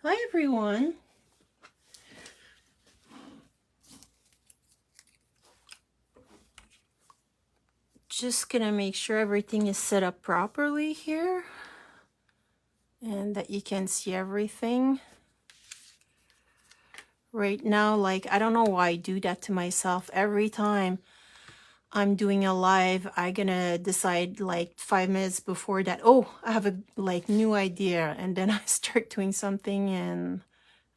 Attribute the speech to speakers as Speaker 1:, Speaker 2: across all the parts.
Speaker 1: Hi everyone. Just gonna make sure everything is set up properly here and that you can see everything. Right now, like, I don't know why I do that to myself. Every time I'm doing a live, I gonna decide like 5 minutes before that, oh, I have a like new idea, and then I start doing something and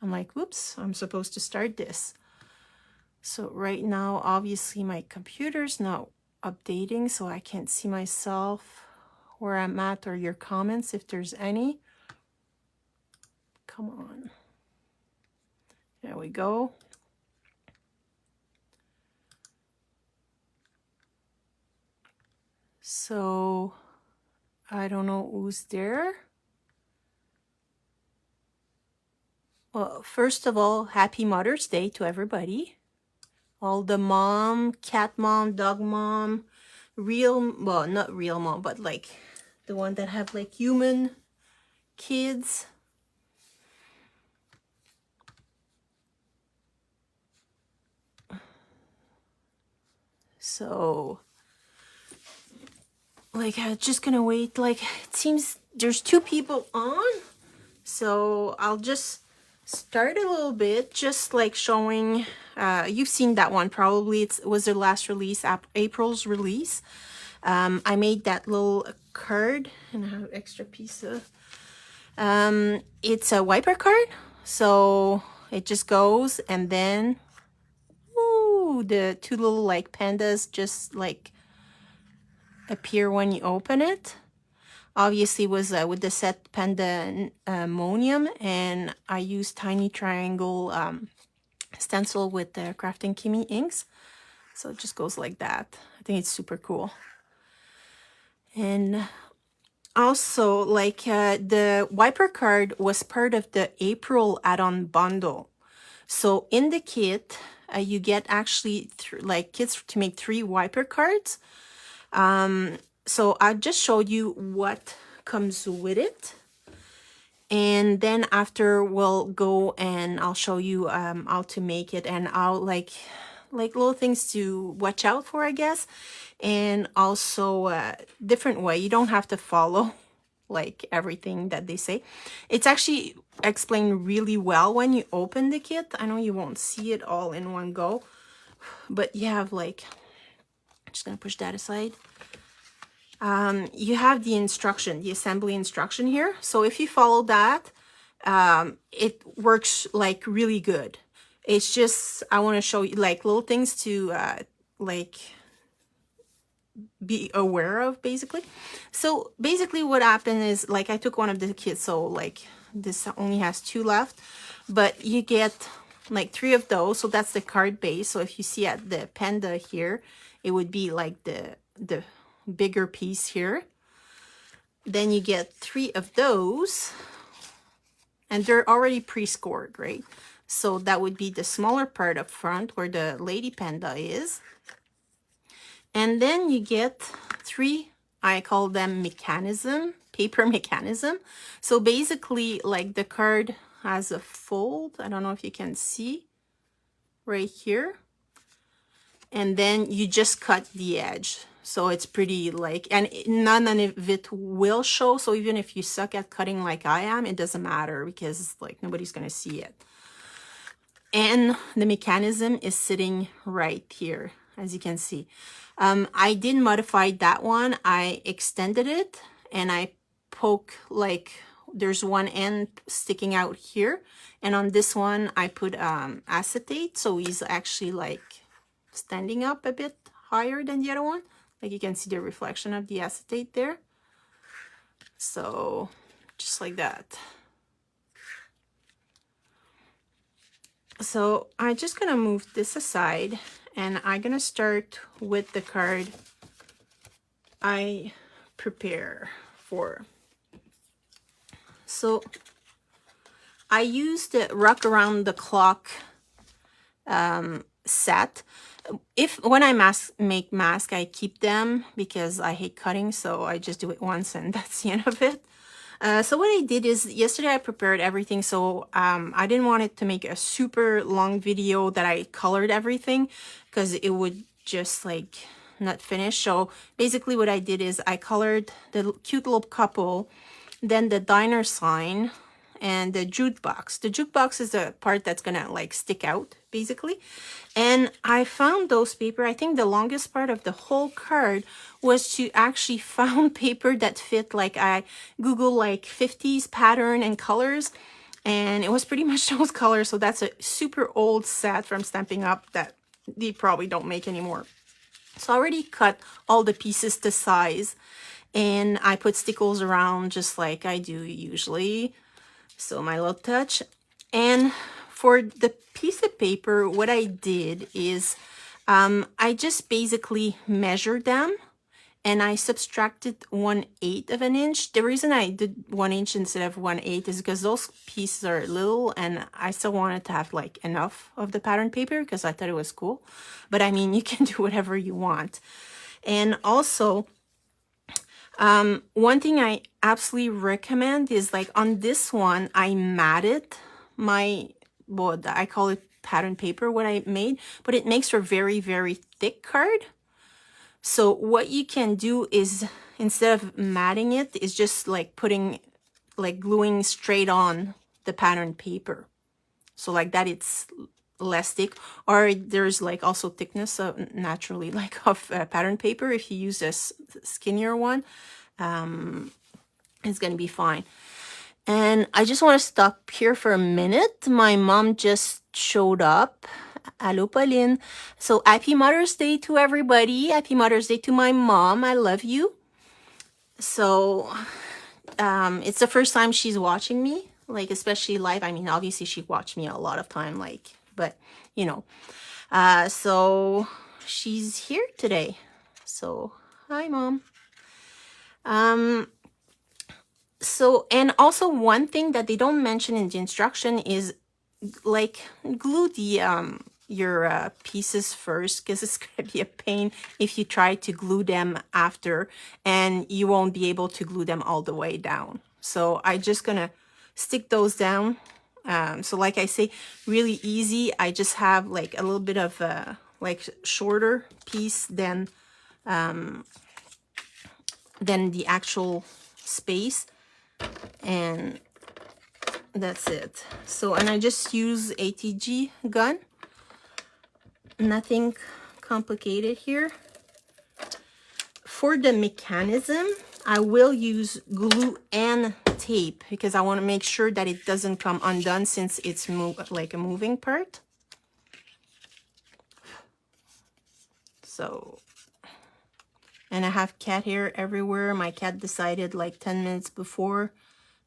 Speaker 1: I'm like, whoops, I'm supposed to start this. So right now, obviously my computer's not updating, so I can't see myself where I'm at or your comments if there's any. Come on. There we go. So I don't know who's there. Well, first of all, happy Mother's Day to everybody. All the mom, cat mom, dog mom, real, well, not real mom, but like the one that have like human kids. So like I'm just gonna wait. Like it seems there's two people on, so I'll just start a little bit, just like showing. You've seen that one probably. It was their last release, April's release. I made that little card and I have extra piece of. It's a wiper card, so it just goes and then, ooh, the two little like pandas just like appear when you open it. Obviously was with the set pandemonium, and I used tiny triangle stencil with the Crafting Kimi inks, so it just goes like that. I think it's super cool. And also like the wiper card was part of the April add-on bundle, so in the kit you get actually like kits to make 3 wiper cards. So I just showed you what comes with it. And then after we'll go and I'll show you how to make it, and I'll like little things to watch out for, I guess. And also different way. You don't have to follow like everything that they say. It's actually explained really well when you open the kit. I know you won't see it all in one go, but you have like, I'm just gonna push that aside. You have the instruction, the assembly instruction here. So if you follow that, it works like really good. It's just, I want to show you like little things to like be aware of, basically. So basically what happened is, like, I took one of the kits, so like this only has 2 left, but you get like 3 of those. So that's the card base. So if you see at the panda here, it would be like the bigger piece here. Then you get 3 of those, and they're already pre-scored, right? So that would be the smaller part up front where the lady panda is. And then you get 3, I call them paper mechanism. So basically, like, the card has a fold. I don't know if you can see right here. And then you just cut the edge. So it's pretty like, and none of it will show. So even if you suck at cutting like I am, it doesn't matter because like nobody's going to see it. And the mechanism is sitting right here, as you can see. I did modify that one. I extended it and I poke, like, there's one end sticking out here. And on this one, I put acetate. So he's actually like standing up a bit higher than the other one. Like you can see the reflection of the acetate there. So just like that. So I'm just gonna move this aside and I'm gonna start with the card I prepare for. So I used the Rock Around the Clock set. When I make mask, I keep them because I hate cutting, so I just do it once and that's the end of it. So what I did is yesterday I prepared everything. So I didn't want it to make a super long video that I colored everything because it would just like not finish. So basically what I did is I colored the cute little couple, then the diner sign, and the jukebox. The jukebox is the part that's gonna like stick out basically. And I found those paper. I think the longest part of the whole card was to actually found paper that fit. Like I Googled like 50s pattern and colors, and it was pretty much those colors. So that's a super old set from Stampin' Up that they probably don't make anymore. So I already cut all the pieces to size, and I put stickles around just like I do usually. So my little touch. And for the piece of paper, what I did is I just basically measured them and I subtracted 1/8 of an inch. The reason I did 1 inch instead of 1/8 is because those pieces are little and I still wanted to have like enough of the pattern paper because I thought it was cool. But I mean, you can do whatever you want. And also, one thing I absolutely recommend is like on this one, I matted my, well, I call it pattern paper, what I made, but it makes for very, very thick card. So what you can do is instead of matting it, is just like putting, like gluing straight on the pattern paper. So like that, it's less thick. Or there's like also thickness naturally like of pattern paper. If you use a skinnier one, it's gonna be fine. And I just want to stop here for a minute. My mom just showed up. Hello, Pauline. So happy Mother's Day to everybody. Happy Mother's Day to my mom. I love you. So it's the first time she's watching me, like especially live. I mean, obviously she watched me a lot of time, like, but you know. So she's here today. So hi, Mom. So, and also one thing that they don't mention in the instruction is like glue the your pieces first, because it's gonna be a pain if you try to glue them after and you won't be able to glue them all the way down. So I just gonna stick those down. So like I say, really easy. I just have like a little bit of like shorter piece than the actual space, and that's it. So, and I just use ATG gun, nothing complicated here. For the mechanism, I will use glue and tape because I want to make sure that it doesn't come undone since it's like a moving part. So, and I have cat hair everywhere. My cat decided like 10 minutes before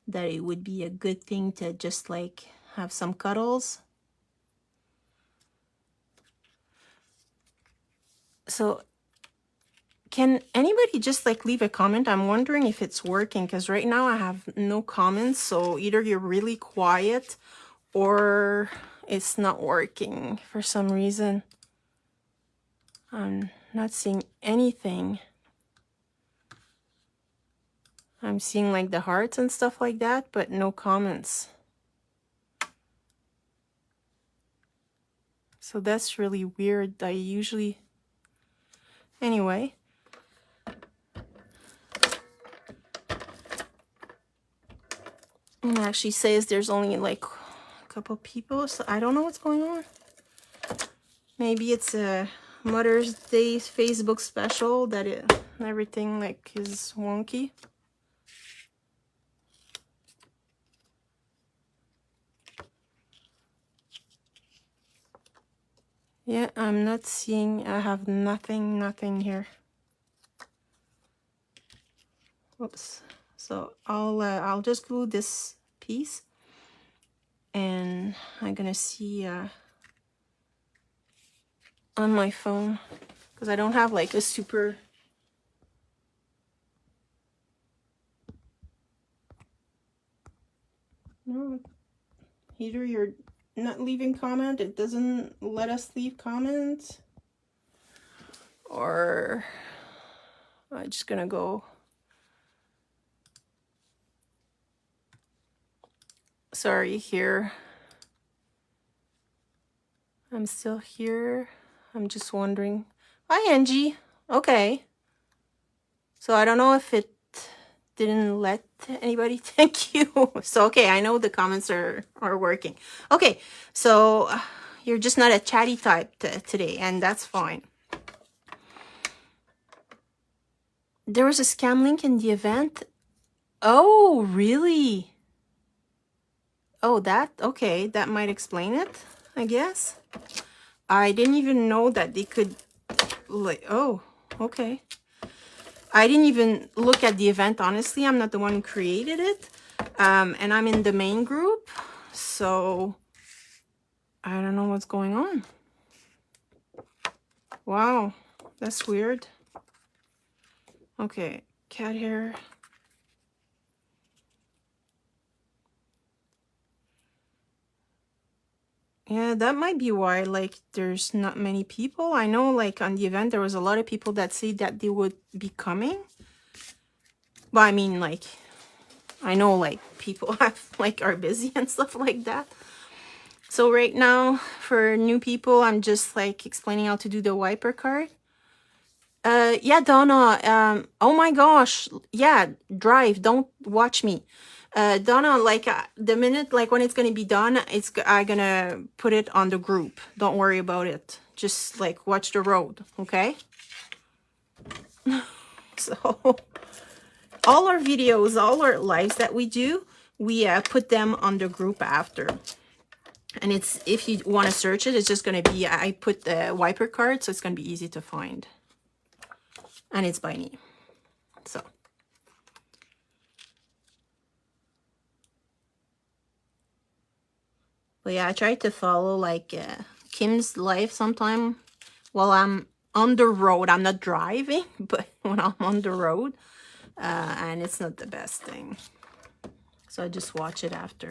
Speaker 1: that it would be a good thing to just like have some cuddles. So can anybody just like leave a comment? I'm wondering if it's working because right now I have no comments. So either you're really quiet or it's not working for some reason. I'm not seeing anything. I'm seeing like the hearts and stuff like that, but no comments. So that's really weird. I usually, anyway. It actually says there's only like a couple people, so I don't know what's going on. Maybe it's a Mother's Day Facebook special that everything like is wonky. Yeah, I'm not seeing, I have nothing here. Whoops. So I'll just glue this piece and I'm gonna see on my phone because I don't have like a super no, either you're not leaving comment, it doesn't let us leave comments, or I'm just gonna go Sorry here. I'm still here. I'm just wondering. Hi, Angie. Okay. So I don't know if it didn't let anybody. Thank you. So, okay, I know the comments are working. Okay, so you're just not a chatty type today, and that's fine. There was a scam link in the event. Oh, really? Oh, okay, that might explain it, I guess. I didn't even know that they could, like, oh, okay. I didn't even look at the event, honestly. I'm not the one who created it. And I'm in the main group, so I don't know what's going on. Wow, that's weird. Okay, cat hair. Yeah, that might be why, like, there's not many people. I know, like, on the event, there was a lot of people that said that they would be coming. But I mean, like, I know, like, people are busy and stuff like that. So right now, for new people, I'm just, like, explaining how to do the wiper card. Yeah, Donna, oh my gosh, yeah, drive, don't watch me. Donna, like, the minute, like, when it's gonna be done, I'm gonna put it on the group. Don't worry about it. Just, like, watch the road, okay? So, all our videos, all our lives that we do, we put them on the group after. And it's, if you want to search it, it's just gonna be, I put the wiper card, so it's gonna be easy to find. And it's by me, so. But yeah, I try to follow, like, Kim's life sometime while I'm on the road. I'm not driving, but when I'm on the road, and it's not the best thing. So I just watch it after.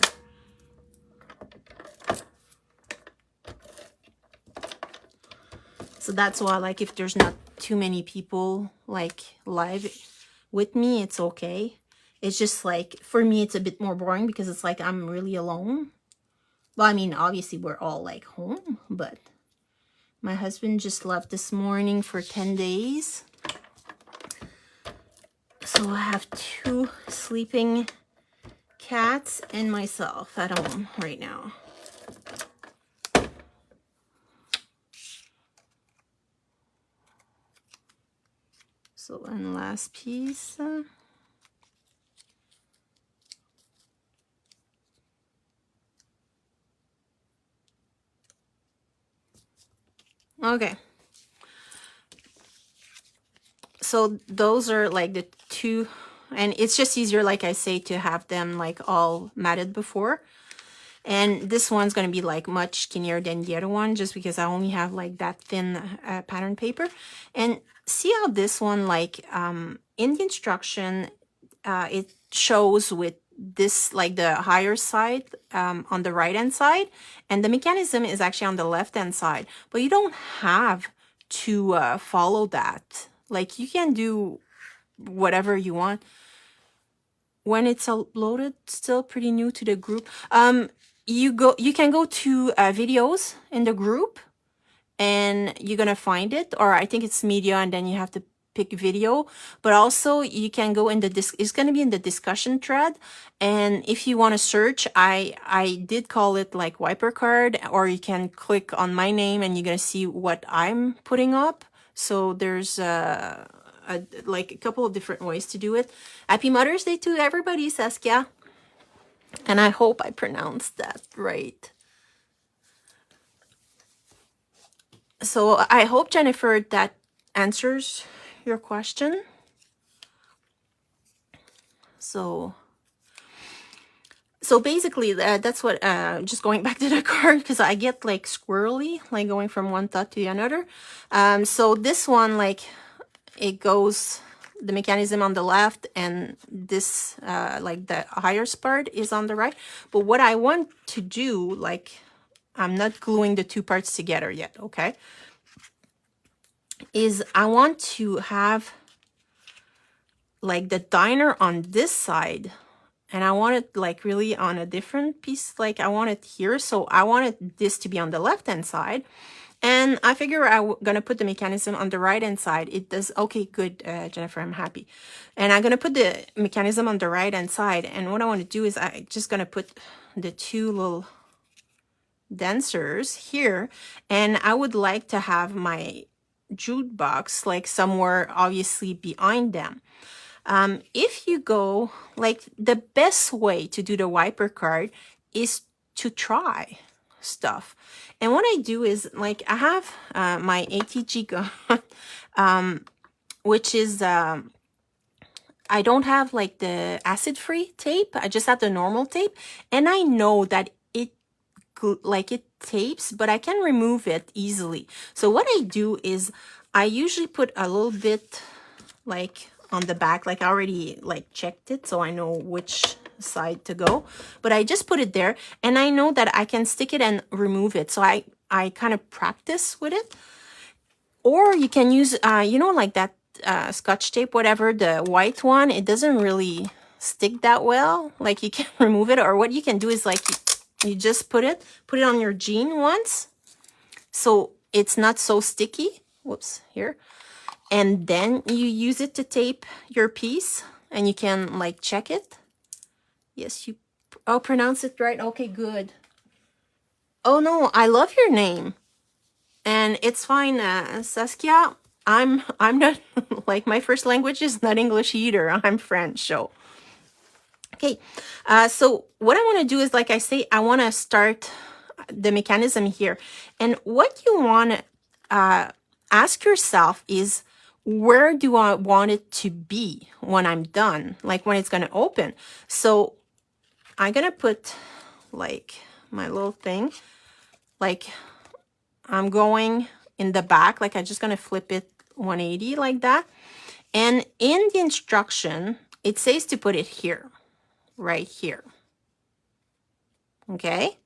Speaker 1: So that's why, like, if there's not too many people, like, live with me, it's okay. It's just, like, for me, it's a bit more boring because it's like I'm really alone. Well, I mean, obviously, we're all, like, home, but my husband just left this morning for 10 days. So I have 2 sleeping cats and myself at home right now. So, one last piece. Okay. So those are, like, the 2, and it's just easier, like I say, to have them, like, all matted before. And this one's going to be, like, much skinnier than the other one, just because I only have, like, that thin pattern paper. And see how this one, like, in the instruction, it shows with this, like, the higher side on the right hand side, and the mechanism is actually on the left hand side. But you don't have to follow that. Like, you can do whatever you want. When it's uploaded, still pretty new to the group. You can go to videos in the group, and you're gonna find it, or I think it's media, and then you have to pick video. But also you can go in the it's gonna be in the discussion thread, and if you want to search, I did call it, like, wiper card, or you can click on my name and you're gonna see what I'm putting up. So there's like, a couple of different ways to do it. Happy Mother's Day to everybody, Saskia. And I hope I pronounced that right. So I hope, Jennifer, that answers your question. So basically, that's what, just going back to the card, because I get, like, squirrely, like, going from one thought to another. So this one, like, it goes, the mechanism on the left, and this, like, the higher part is on the right. But what I want to do, like, I'm not gluing the 2 parts together yet, okay? Is I want to have, like, the diner on this side, and I want it like really on a different piece. Like I want it here. So I wanted this to be on the left-hand side. And I figure I'm going to put the mechanism on the right-hand side. It does. Okay, good, Jennifer, I'm happy. And I'm going to put the mechanism on the right-hand side. And what I want to do is I just going to put the two little dancers here. And I would like to have my jukebox like somewhere obviously behind them. If you go, like the best way to do the wiper card is to try stuff. And what I do is like I have my ATG gun, which is I don't have like the acid-free tape. I just have the normal tape, and I know that it tapes, but I can remove it easily. So what I do is I usually put a little bit like on the back, like I already like checked it, so I know which side to go, but I just put it there, and I know that I can stick it and remove it. So I kind of practice with it. Or you can use you know, like that scotch tape, whatever, the white one. It doesn't really stick that well, like you can remove it. Or what you can do is like you just put it on your jean once, so it's not so sticky. Whoops, here. And then you use it to tape your piece, and you can like check it. Yes, you, oh, pronounce it right. Okay, good. Oh no, I love your name. And it's fine, Saskia. I'm not, like my first language is not English either. I'm French, so. Okay, so what I want to do is, like I say, I want to start the mechanism here. And what you want to ask yourself is, where do I want it to be when I'm done? Like when it's going to open. So I'm going to put like my little thing, like I'm going in the back, like I'm just going to flip it 180 like that. And in the instruction, it says to put it here, right here. Okay.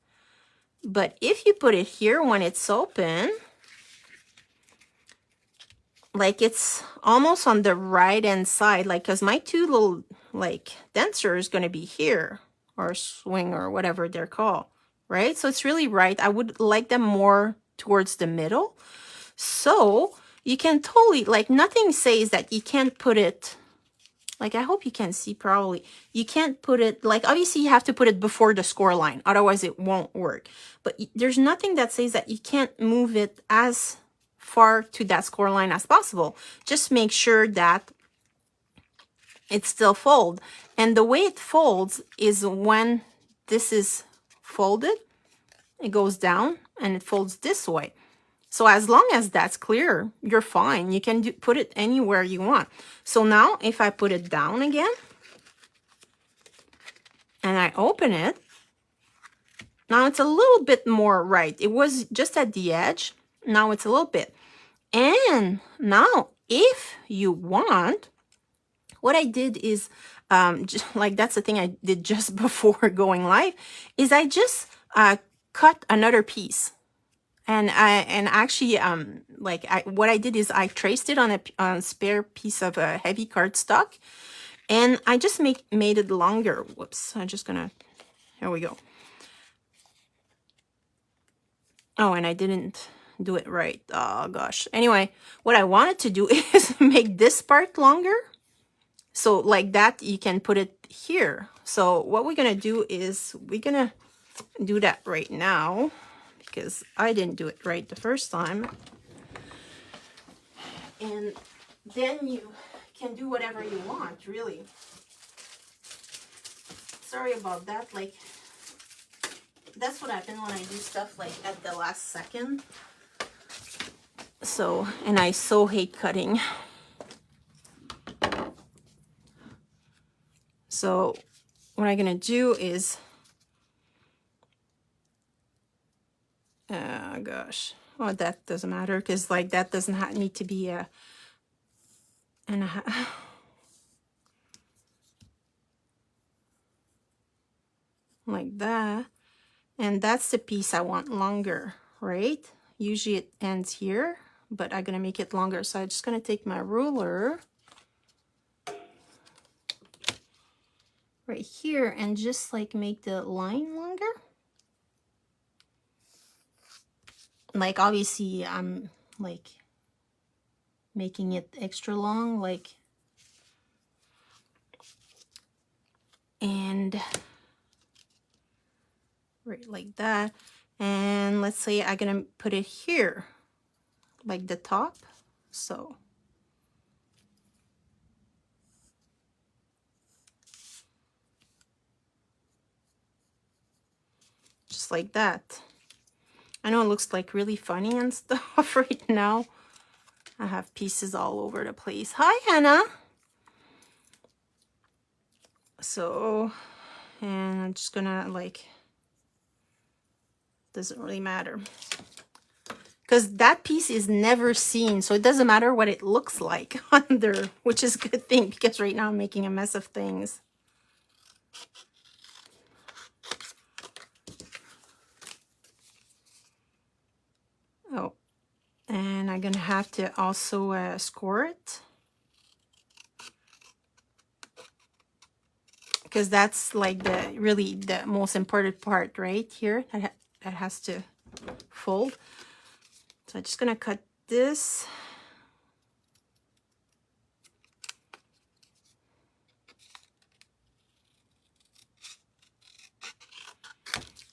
Speaker 1: But if you put it here when it's open, like it's almost on the right hand side, like, because my two little like dancer is going to be here, or swing, or whatever they're called, right? So it's really right. I would like them more towards the middle. So you can totally, like, nothing says that you can't put it, like, I hope you can see probably. You can't put it, like, obviously you have to put it before the score line, otherwise it won't work. But there's nothing that says that you can't move it as far to that score line as possible. Just make sure that it's still fold. And the way it folds is when this is folded, it goes down and it folds this way. So as long as that's clear, you're fine. You can put it anywhere you want. So now if I put it down again and I open it, now it's a little bit more right. It was just at the edge. Now it's a little bit. And now if you want, what I did is, just, like that's the thing I did just before going live, is I just cut another piece. And actually, what I did is I traced it on a spare piece of a heavy cardstock, and I just made it longer. Whoops, I'm just gonna, here we go. Oh, and I didn't do it right. Oh gosh. Anyway, what I wanted to do is make this part longer. So like that, you can put it here. So what we're gonna do is we're gonna do that right now, because I didn't do it right the first time. And then you can do whatever you want, really. Sorry about that. Like, that's what happens when I do stuff like at the last second. So, and I so hate cutting. So what I'm gonna do is, gosh, oh, that doesn't matter, because like that doesn't need to be a and a like that. And that's the piece I want longer, right? Usually it ends here, but I'm gonna make it longer. So I'm just gonna take my ruler right here and just like make the line longer. Like obviously I'm like making it extra long, like, and right like that. And let's say I'm gonna put it here, like the top. So just like that. I know it looks like really funny and stuff right now. I have pieces all over the place. Hi, Hannah. So, and I'm just gonna like, doesn't really matter. Because that piece is never seen, so it doesn't matter what it looks like under, which is a good thing because right now I'm making a mess of things. Oh, and I'm gonna have to also score it, because that's like the really the most important part right here, that has to fold. So I'm just gonna cut this.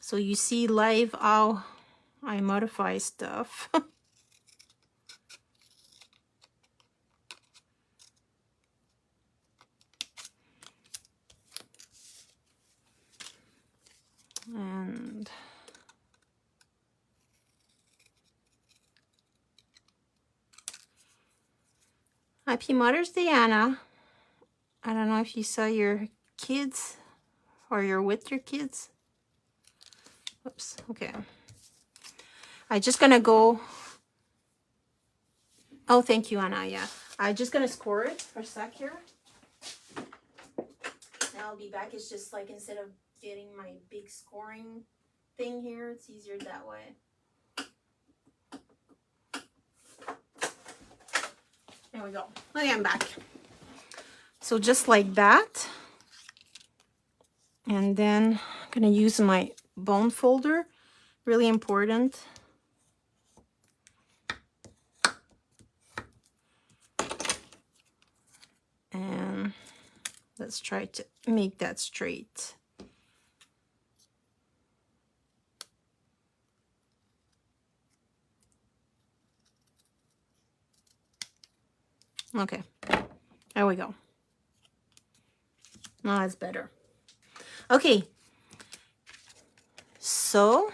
Speaker 1: So you see live how I modify stuff. And Happy Mother's Day, Anna. I don't know if you saw your kids or you're with your kids. Oops, okay. I'm just gonna go. Oh, thank you, Anna. Yeah, I'm just gonna score it for a sec here. Now I'll be back. It's just like instead of getting my big scoring thing here, it's easier that way. There we go. Okay, I'm back. So just like that. And then I'm gonna use my bone folder. Really important. And let's try to make that straight. Okay, there we go. Now that's better. Okay, so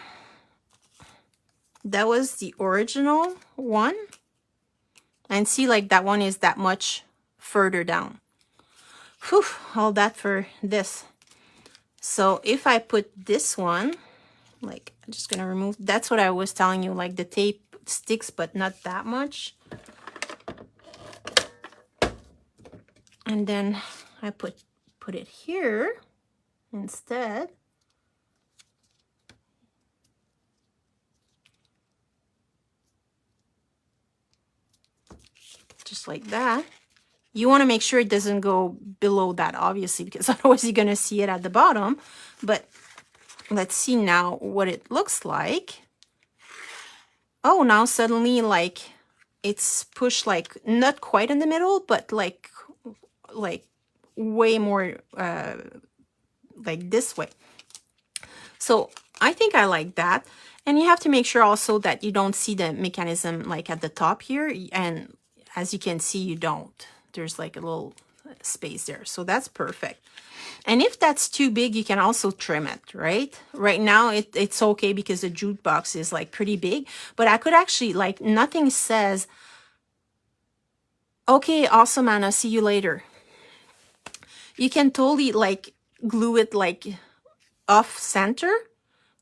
Speaker 1: that was the original one. And see, like that one is that much further down. Whew, all that for this. So if I put this one, like I'm just gonna remove, that's what I was telling you, like the tape sticks, but not that much. And then I put it here instead. Just like that. You want to make sure it doesn't go below that, obviously, because otherwise you're going to see it at the bottom. But let's see now what it looks like. Oh, now suddenly like it's pushed like not quite in the middle, but like way more like this way. So I think I like that. And you have to make sure also that you don't see the mechanism like at the top here. And as you can see, you don't. There's like a little space there. So that's perfect. And if that's too big, you can also trim it, right? Right now, it's okay because the jute box is like pretty big. But I could actually, like, nothing says, okay, awesome, Anna, see you later. You can totally like glue it like off center.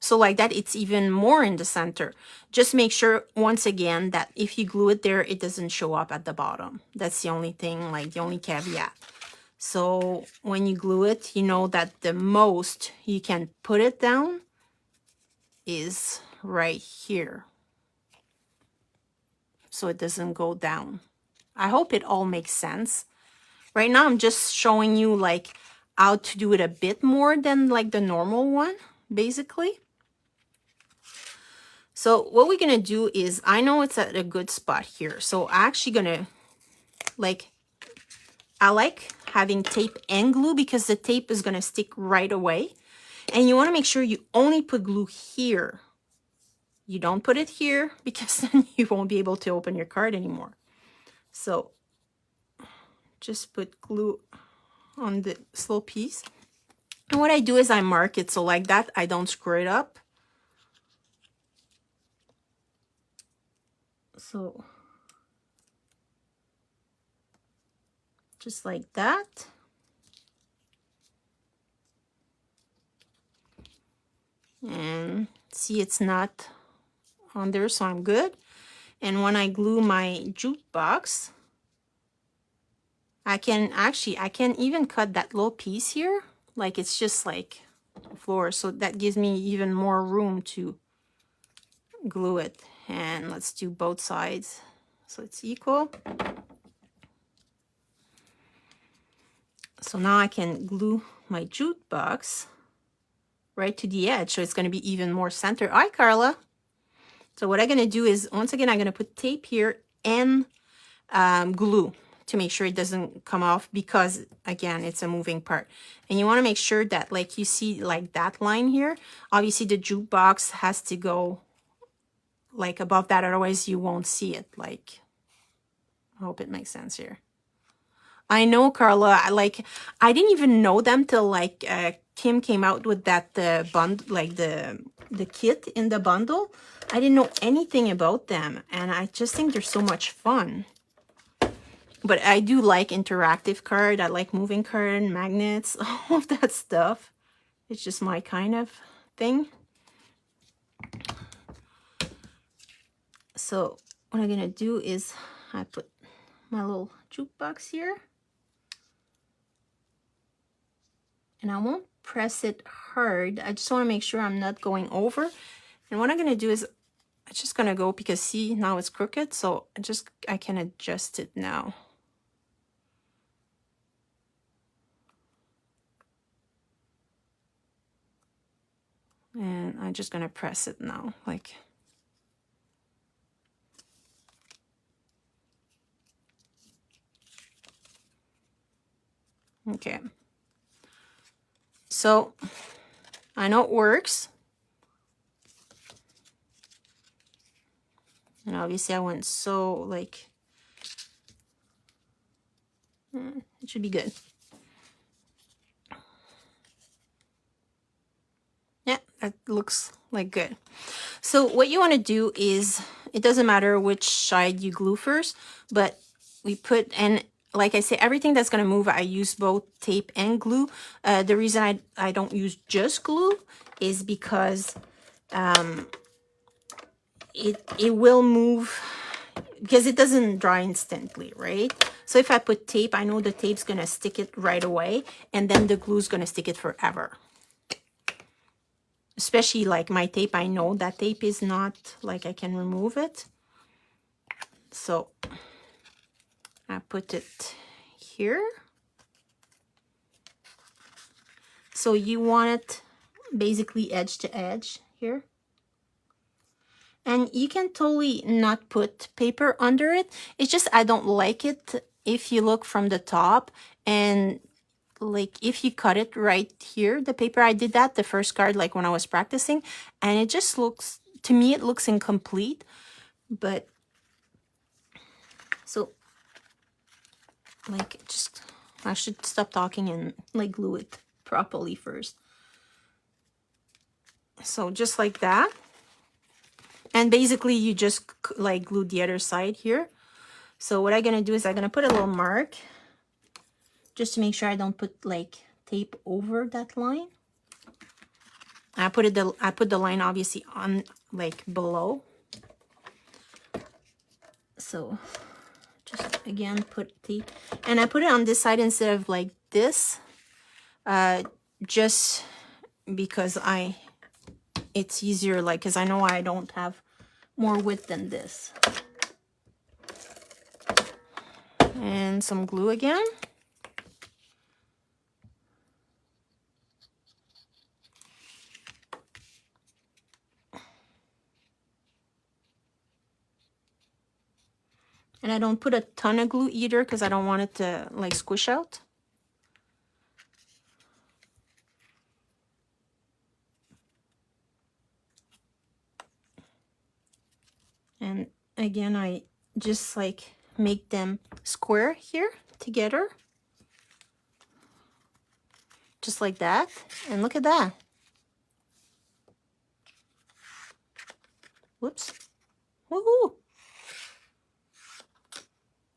Speaker 1: So like that, it's even more in the center. Just make sure, once again, that if you glue it there, it doesn't show up at the bottom. That's the only thing, like the only caveat. So when you glue it, you know that the most you can put it down is right here. So it doesn't go down. I hope it all makes sense. Right now, I'm just showing you like how to do it a bit more than like the normal one, basically. So what we're gonna do is, I know it's at a good spot here, so I'm actually gonna, like, I like having tape and glue because the tape is gonna stick right away. And you wanna make sure you only put glue here. You don't put it here because then you won't be able to open your card anymore. So just put glue on the slow piece. And what I do is I mark it so like that I don't screw it up. So just like that. And see, it's not on there, so I'm good. And when I glue my jukebox, I can even cut that little piece here, like it's just like floor, so that gives me even more room to glue it. And let's do both sides so it's equal. So now I can glue my jukebox right to the edge, so it's going to be even more center. Hi, Carla. So what I'm going to do is, once again, I'm going to put tape here and glue to make sure it doesn't come off, because again, it's a moving part. And you want to make sure that, like, you see like that line here, obviously the jukebox has to go like above that, otherwise you won't see it. Like, I hope it makes sense here. I know, Carla, I didn't even know them till like Kim came out with that bundle, like the kit in the bundle. I didn't know anything about them, and I just think they're so much fun. But I do like interactive card. I like moving card, magnets, all of that stuff. It's just my kind of thing. So what I'm gonna do is I put my little jukebox here. And I won't press it hard. I just want to make sure I'm not going over. And what I'm going to do is I'm just going to go, because see, now it's crooked. So I can adjust it now. And I'm just going to press it now, like. Okay. So I know it works. And obviously I went so like, it should be good. Yeah, that looks like good. So what you want to do is, it doesn't matter which side you glue first, but we put, and like I say, everything that's going to move, I use both tape and glue. The reason I don't use just glue is because it will move, because it doesn't dry instantly, right? So if I put tape, I know the tape's going to stick it right away, and then the glue's going to stick it forever. Especially like my tape, I know that tape is not, like, I can remove it. So I put it here. So you want it basically edge to edge here. And you can totally not put paper under it. It's just I don't like it if you look from the top, and like if you cut it right here, the paper, I did that the first card, like when I was practicing, and it just looks, to me it looks incomplete. But so like, just, I should stop talking and like glue it properly first. So just like that. And basically you just like glue the other side here. So what I'm gonna do is I'm gonna put a little mark just to make sure I don't put like tape over that line. I put the line obviously on like below. So just again put tape, and I put it on this side instead of like this, just because it's easier, like, because I know I don't have more width than this. And some glue again. And I don't put a ton of glue either because I don't want it to like squish out. And again, I just like make them square here together. Just like that. And look at that. Whoops. Woohoo!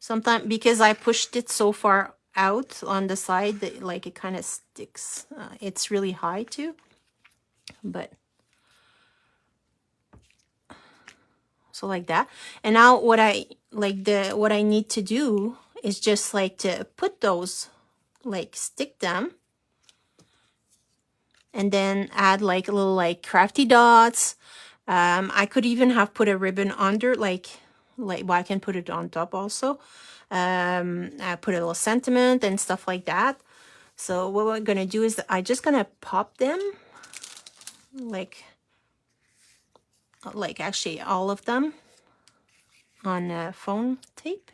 Speaker 1: Sometimes because I pushed it so far out on the side that like it kind of sticks. It's really high too. But so like that. And now what I need to do is just like to put those, like stick them, and then add like a little like crafty dots. I could even have put a ribbon under, like well, I can put it on top also. I put a little sentiment and stuff like that. So what we're gonna do is I just gonna pop them, like actually all of them on foam tape.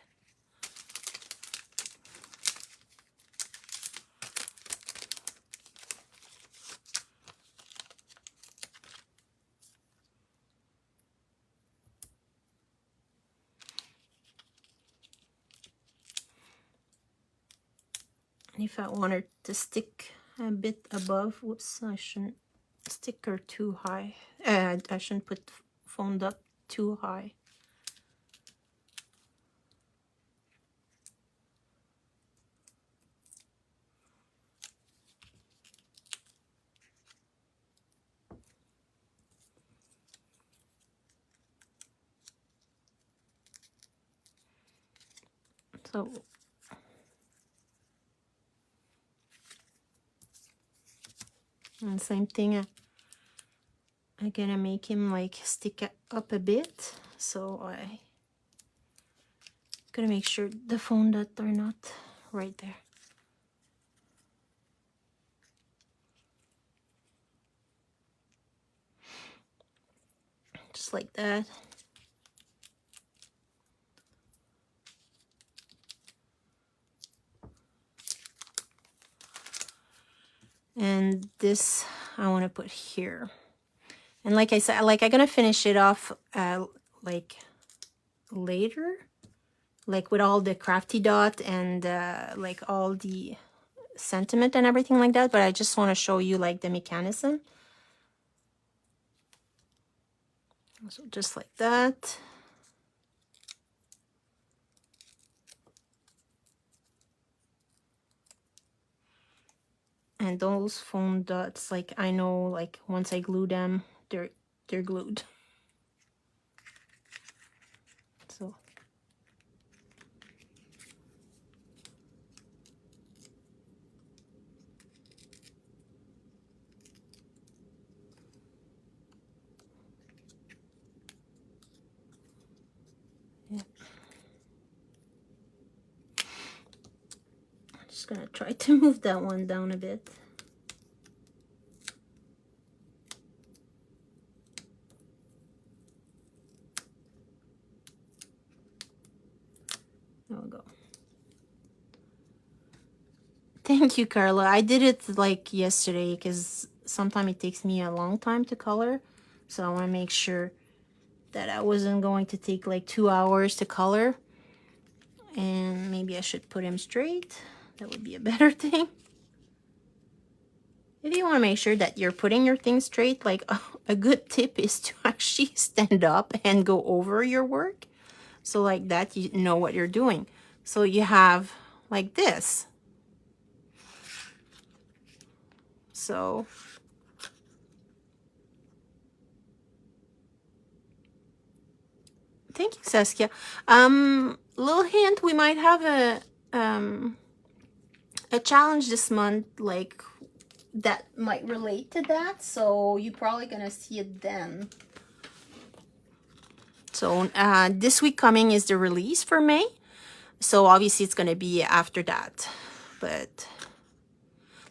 Speaker 1: And if I wanted to stick a bit above, whoops, I shouldn't stick her too high. I shouldn't put foam up too high. So and same thing, I'm gonna make him like stick up a bit. So I gotta make sure the foam that are not right there. Just like that. And this I want to put here. And like I said, like I'm gonna finish it off like later, like with all the crafty dot and like all the sentiment and everything like that. But I just want to show you like the mechanism. So just like that. And those foam dots, like I know, like once I glue them, they're glued. So yeah. I'm just gonna try to move that one down a bit. There we go. Thank you, Carla. I did it like yesterday because sometimes it takes me a long time to color. So I want to make sure that I wasn't going to take like 2 hours to color. And maybe I should put him straight. That would be a better thing. If you want to make sure that you're putting your things straight, like a good tip is to actually stand up and go over your work. So like that, you know what you're doing. So you have like this. So thank you, Saskia. Little hint, we might have a challenge this month, like that might relate to that. So you're probably gonna see it then. So this week coming is the release for May. So obviously it's gonna be after that. But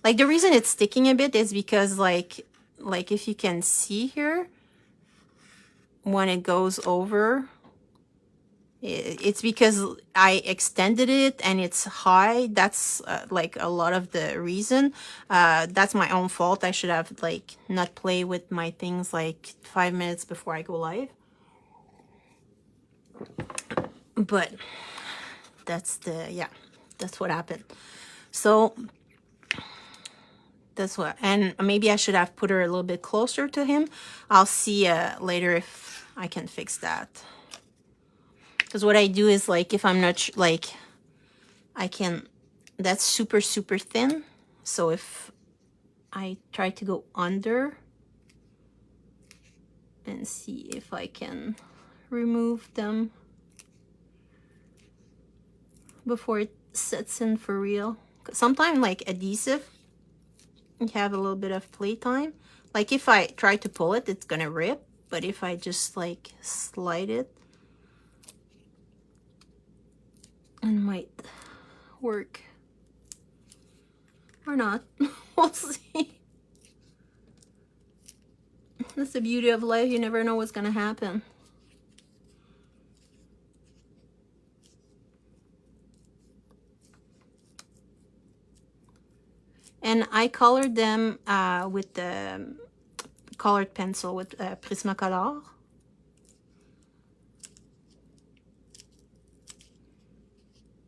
Speaker 1: like the reason it's sticking a bit is because like if you can see here, when it goes over, It's because I extended it and it's high. That's like a lot of the reason. That's my own fault. I should have like not play with my things like 5 minutes before I go live. But that's that's what happened. So that's what, and maybe I should have put her a little bit closer to him. I'll see later if I can fix that. Because what I do is like, if I'm not like, I can, that's super, super thin. So if I try to go under and see if I can remove them before it sets in for real. Sometimes like adhesive, you have a little bit of playtime. Like if I try to pull it, it's gonna rip. But if I just like slide it, it might work or not. We'll see. That's the beauty of life. You never know what's gonna happen. And I colored them with the colored pencil with Prismacolor.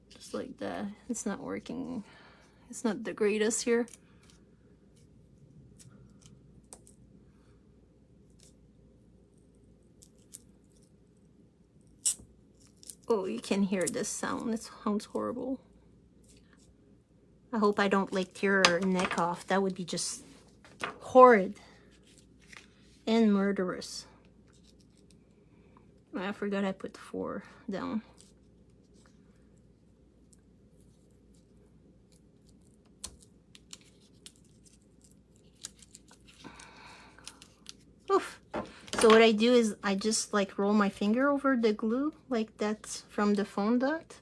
Speaker 1: Just like that. It's not working. It's not the greatest here. Oh, you can hear this sound. It sounds horrible. I hope I don't like tear her neck off. That would be just horrid and murderous. I forgot I put 4 down. Oof. So what I do is I just like roll my finger over the glue like that's from the foam dot.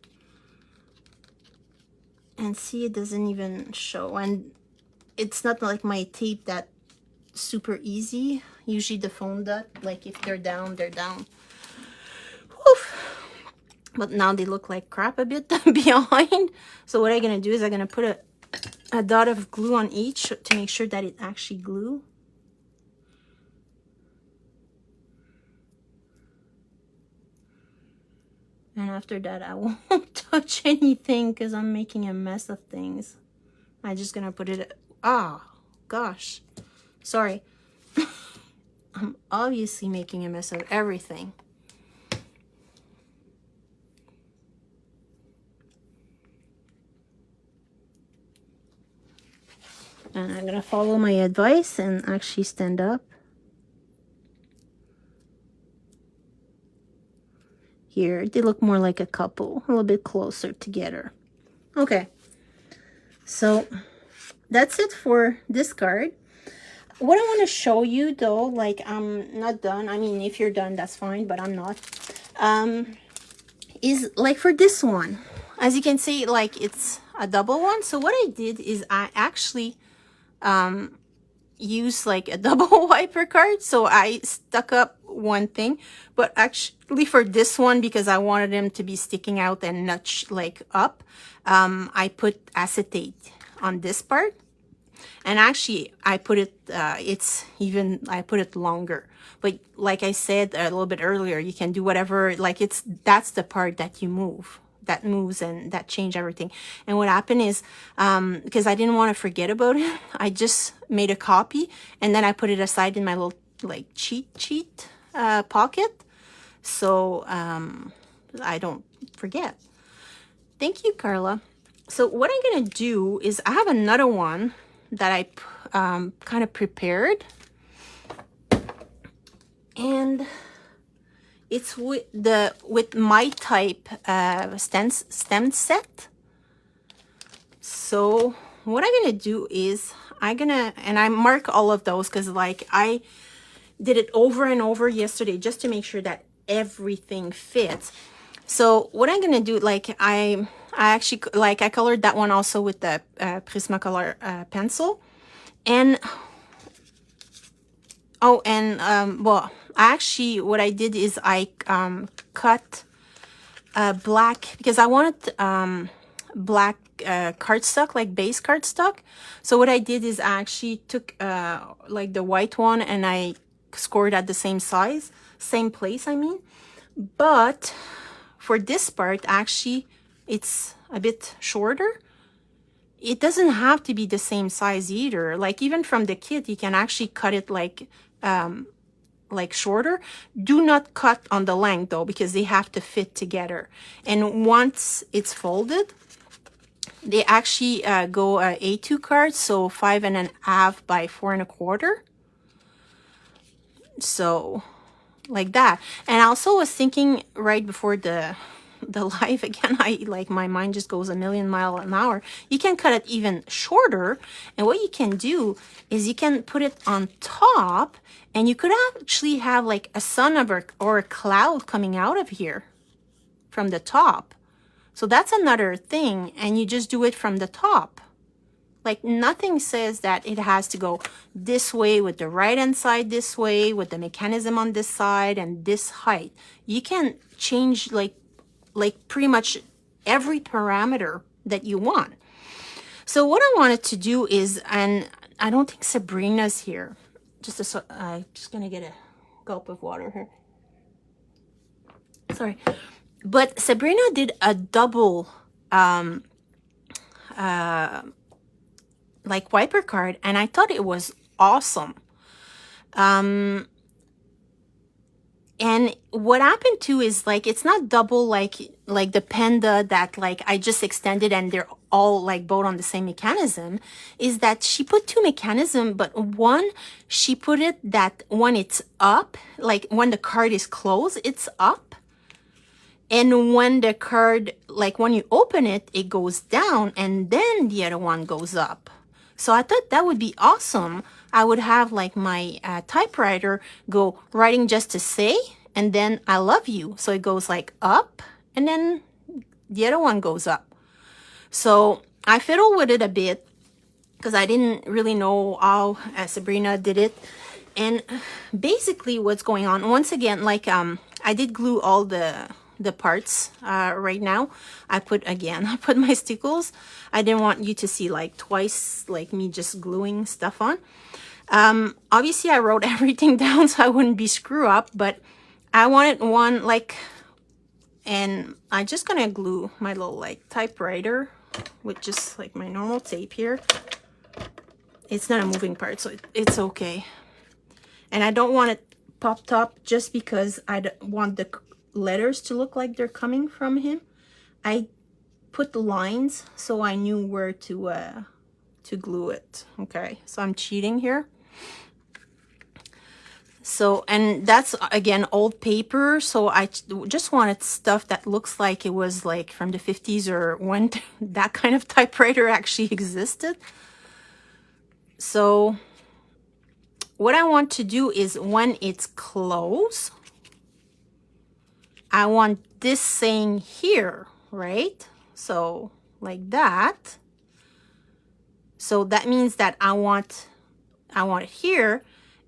Speaker 1: And see, it doesn't even show. And it's not like my tape that super easy. Usually the foam dot, like if they're down, they're down. Oof. But now they look like crap a bit behind. So what I'm gonna do is I'm gonna put a dot of glue on each to make sure that it actually glue. And after that, I won't touch anything because I'm making a mess of things. I'm just gonna put it, gosh, sorry. I'm obviously making a mess of everything. And I'm gonna follow my advice and actually stand up. Here, they look more like a couple, a little bit closer together. Okay, so that's it for this card. What I want to show you though, like I'm not done. I mean, if you're done, that's fine, but I'm not. Is like for this one, as you can see, like it's a double one. So what I did is I actually use like a double wiper card. So I stuck up one thing, but actually for this one, because I wanted them to be sticking out and not like up, I put acetate on this part. And actually I put it, I put it longer. But like I said a little bit earlier, you can do whatever, like that's the part that you move. That moves and that changed everything. And what happened is, because I didn't want to forget about it, I just made a copy and then I put it aside in my little like cheat sheet pocket, so I don't forget. Thank you, Carla. So what I'm gonna do is I have another one that I kind of prepared, and it's with my type stem set. So what I'm gonna do is and I mark all of those because like I did it over and over yesterday just to make sure that everything fits. So what I'm gonna do, like I actually like I colored that one also with the Prismacolor pencil, and well, actually what I did is I cut black, because I wanted black cardstock, like base cardstock. So what I did is I actually took like the white one and I scored at the same size, same place, I mean. But for this part, actually, it's a bit shorter. It doesn't have to be the same size either. Like even from the kit, you can actually cut it like shorter. Do not cut on the length though, because they have to fit together. And once it's folded, they actually go A2 cards, so 5.5 by 4.25. So like that. And I also was thinking right before the live again, my mind just goes a million miles an hour. You can cut it even shorter, and what you can do is you can put it on top, and you could actually have like a sun or a cloud coming out of here from the top. So that's another thing, and you just do it from the top. Like nothing says that it has to go this way with the right hand side this way with the mechanism on this side and this height. You can change like pretty much every parameter that you want. So what I wanted to do is, and I don't think Sabrina's here. I'm just gonna get a gulp of water here. Sorry. But Sabrina did a double like wiper card, and I thought it was awesome. And what happened too is like it's not double like the Panda that like I just extended and they're all like both on the same mechanism. Is that she put two mechanisms, but one she put it that when it's up, like when the card is closed, it's up. And when the card, like when you open it, it goes down, and then the other one goes up. So I thought that would be awesome. I would have like my typewriter go writing just to say, and then I love you. So it goes like up, and then the other one goes up. So I fiddled with it a bit because I didn't really know how Sabrina did it. And basically what's going on, once again, like I did glue all the parts right now. I put my stickles. I didn't want you to see like twice like me just gluing stuff on. Obviously I wrote everything down so I wouldn't be screw up, but I wanted one like, and I'm just gonna glue my little like typewriter with just like my normal tape here. It's not a moving part, so it's okay. And I don't want it popped up just because I want the letters to look like they're coming from him. I put the lines so I knew where to glue it. Okay, so I'm cheating here. So, and that's again old paper, so I just wanted stuff that looks like it was like from the 50s or when that kind of typewriter actually existed. So what I want to do is when it's closed, I want this saying here, right? So like that. So that means that I want it here.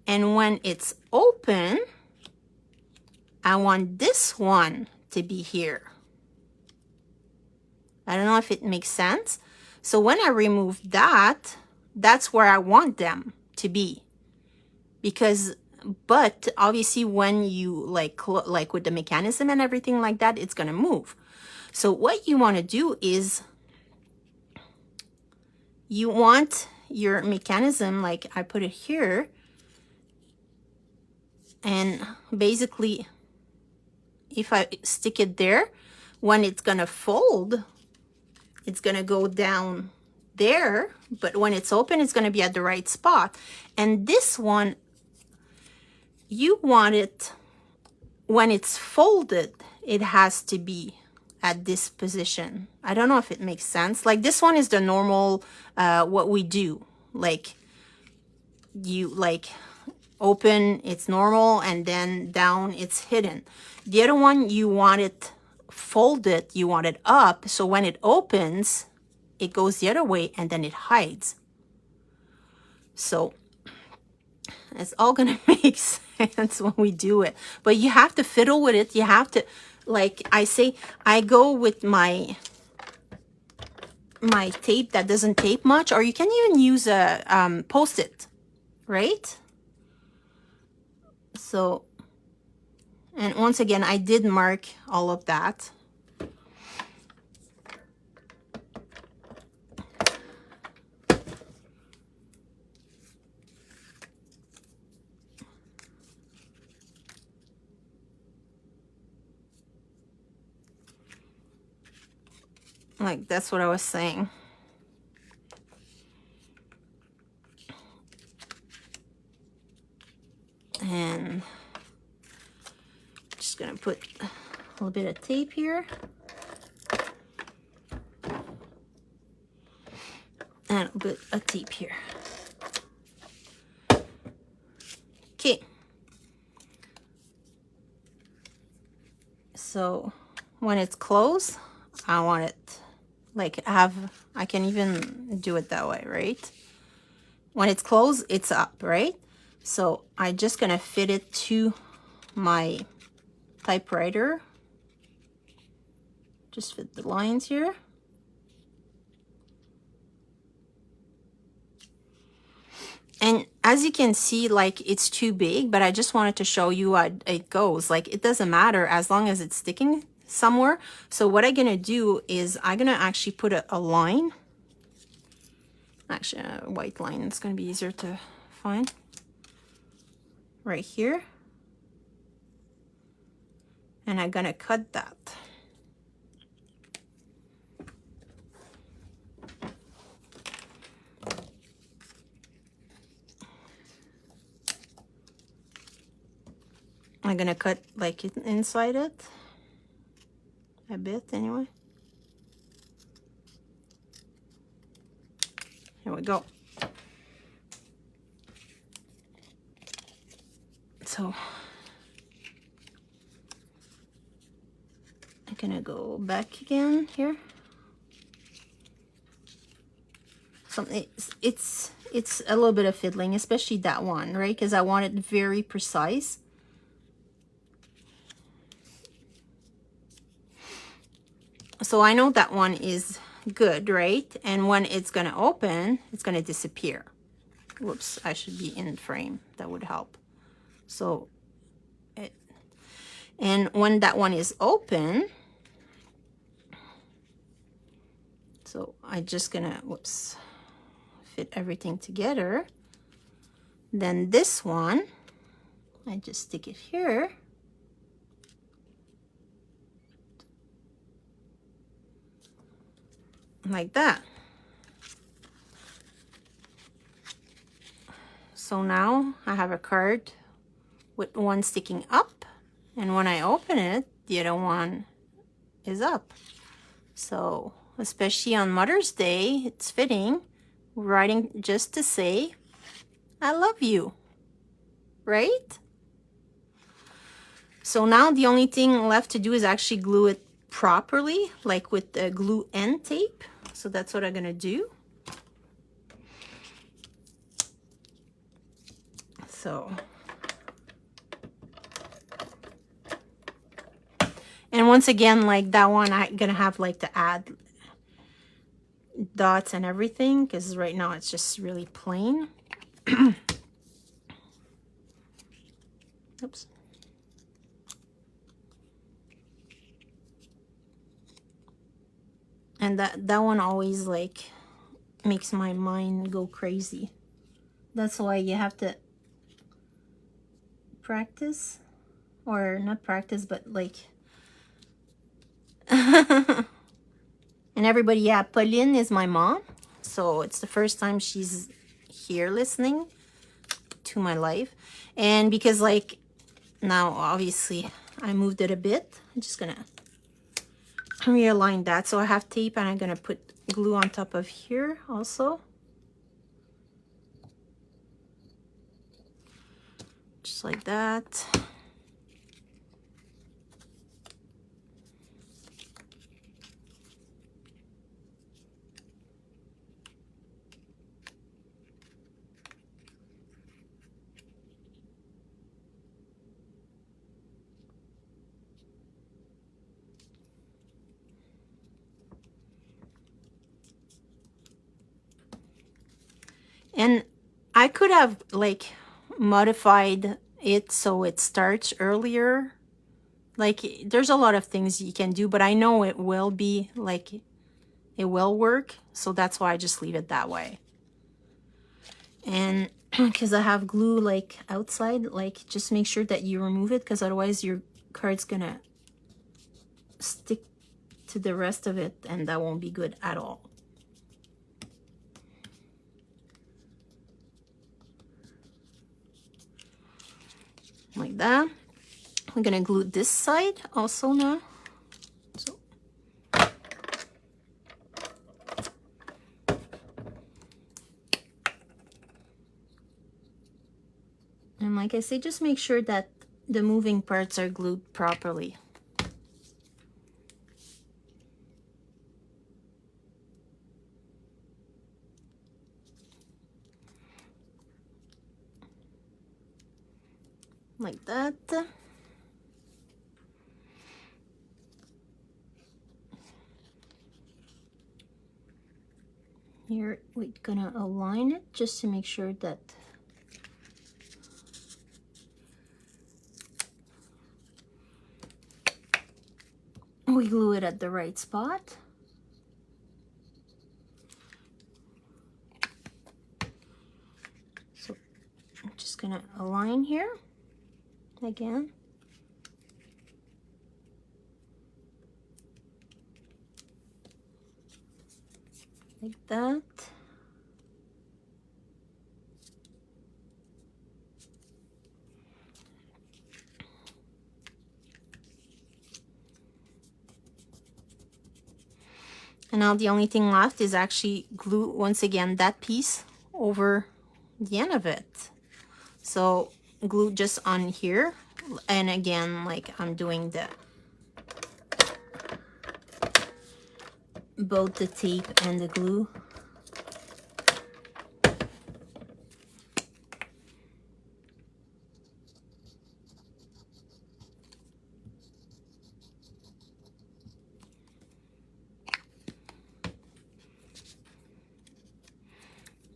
Speaker 1: And when it's open, I want this one to be here. I don't know if it makes sense. So when I remove that, that's where I want them to be. But obviously when you like with the mechanism and everything like that, it's gonna move. So what you want to do is you want your mechanism, like I put it here, and basically if I stick it there, when it's gonna fold, it's gonna go down there, but when it's open, it's gonna be at the right spot. And this one, you want it when it's folded, it has to be at this position. I don't know if it makes sense. Like this one is the normal what we do, like you like open, it's normal, and then down, it's hidden. The other one, you want it folded, you want it up, so when it opens, it goes the other way and then it hides. So it's all gonna make sense when we do it, but you have to fiddle with it. You have to like I say, I go with my tape that doesn't tape much, or you can even use a post-it, right? So, and once again, I did mark all of that. Like, that's what I was saying. And just gonna put a little bit of tape here. And a bit of tape here. Okay. So when it's closed, I want it like I can even do it that way, right? When it's closed, it's up, right? So I'm just gonna fit it to my typewriter. Just fit the lines here. And as you can see, like, it's too big, but I just wanted to show you how it goes. Like, it doesn't matter as long as it's sticking somewhere. So what I'm gonna do is I'm gonna actually put a line. Actually, a white line. It's gonna be easier to find. Right here. And I'm gonna cut that. I'm gonna cut like inside it a bit anyway. Here we go. So I'm gonna go back again here. Something it's a little bit of fiddling, especially that one, right? Because I want it very precise. So I know that one is good, right? And when it's gonna open, it's gonna disappear. Whoops, I should be in frame. That would help. So, and when that one is open, so I just gonna, whoops, fit everything together. Then this one, I just stick it here. Like that. So now I have a card with one sticking up, and when I open it, the other one is up. So especially on Mother's Day, it's fitting, writing just to say, I love you, right? So now the only thing left to do is actually glue it properly, like with the glue and tape. So that's what I'm gonna do. So, and once again, like that one, I'm gonna have like to add dots and everything, because right now it's just really plain. Oops. And that one always like makes my mind go crazy. That's why you have to practice, or not practice, but like and everybody, yeah, Pauline is my mom, so it's the first time she's here listening to my life. And because like now obviously I moved it a bit, I'm just gonna realign that. So I have tape, and I'm gonna put glue on top of here also, just like that. And I could have like modified it so it starts earlier. Like there's a lot of things you can do, but I know it will be like, it will work. So that's why I just leave it that way. And because I have glue like outside, like just make sure that you remove it, because otherwise your card's gonna stick to the rest of it and that won't be good at all. Like that. I'm gonna glue this side also now. So and like I say, just make sure that the moving parts are glued properly. Like that. Here we're gonna align it just to make sure that we glue it at the right spot. So I'm just gonna align here again. Like that. And now the only thing left is actually glue once again that piece over the end of it. So glue just on here, and again, like I'm doing both the tape and the glue.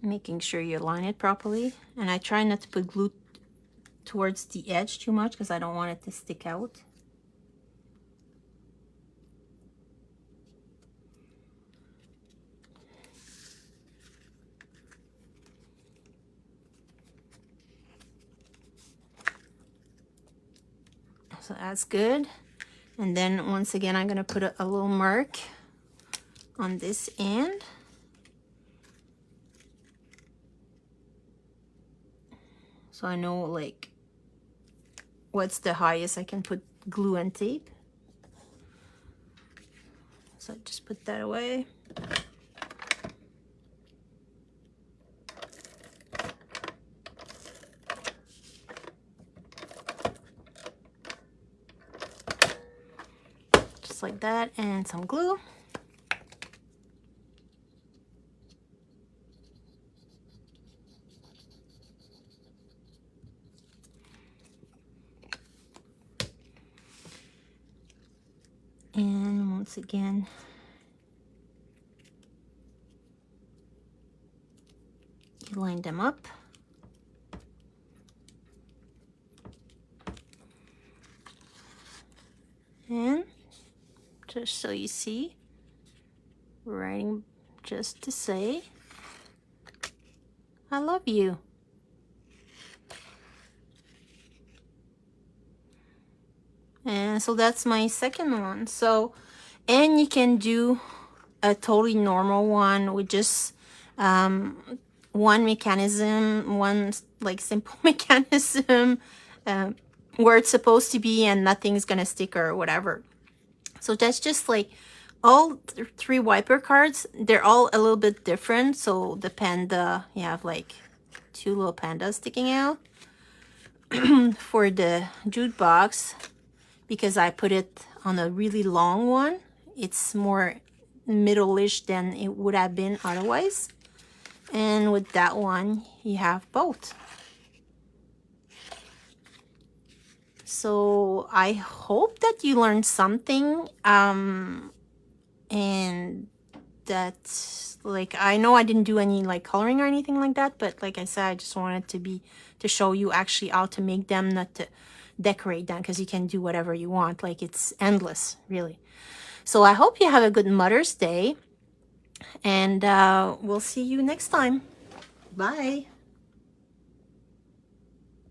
Speaker 1: Making sure you line it properly, and I try not to put glue towards the edge too much because I don't want it to stick out. So that's good. And then once again, I'm gonna put a little mark on this end. So I know like what's the highest I can put glue and tape. So just put that away. Just like that, and some glue. And once again, you line them up. And just so you see, writing just to say, I love you. And so that's my second one. So, and you can do a totally normal one with just one mechanism, one like simple mechanism where it's supposed to be, and nothing's gonna stick or whatever. So that's just like all three wiper cards. They're all a little bit different. So the panda, you have like two little pandas sticking out. For the jukebox, because I put it on a really long one, it's more middle-ish than it would have been otherwise. And with that one, you have both. So I hope that you learned something. And that, like, I know I didn't do any like coloring or anything like that, but like I said, I just wanted to show you actually how to make them, not to decorate them, because you can do whatever you want. Like, it's endless, really. So I hope you have a good Mother's Day, and we'll see you next time. Bye.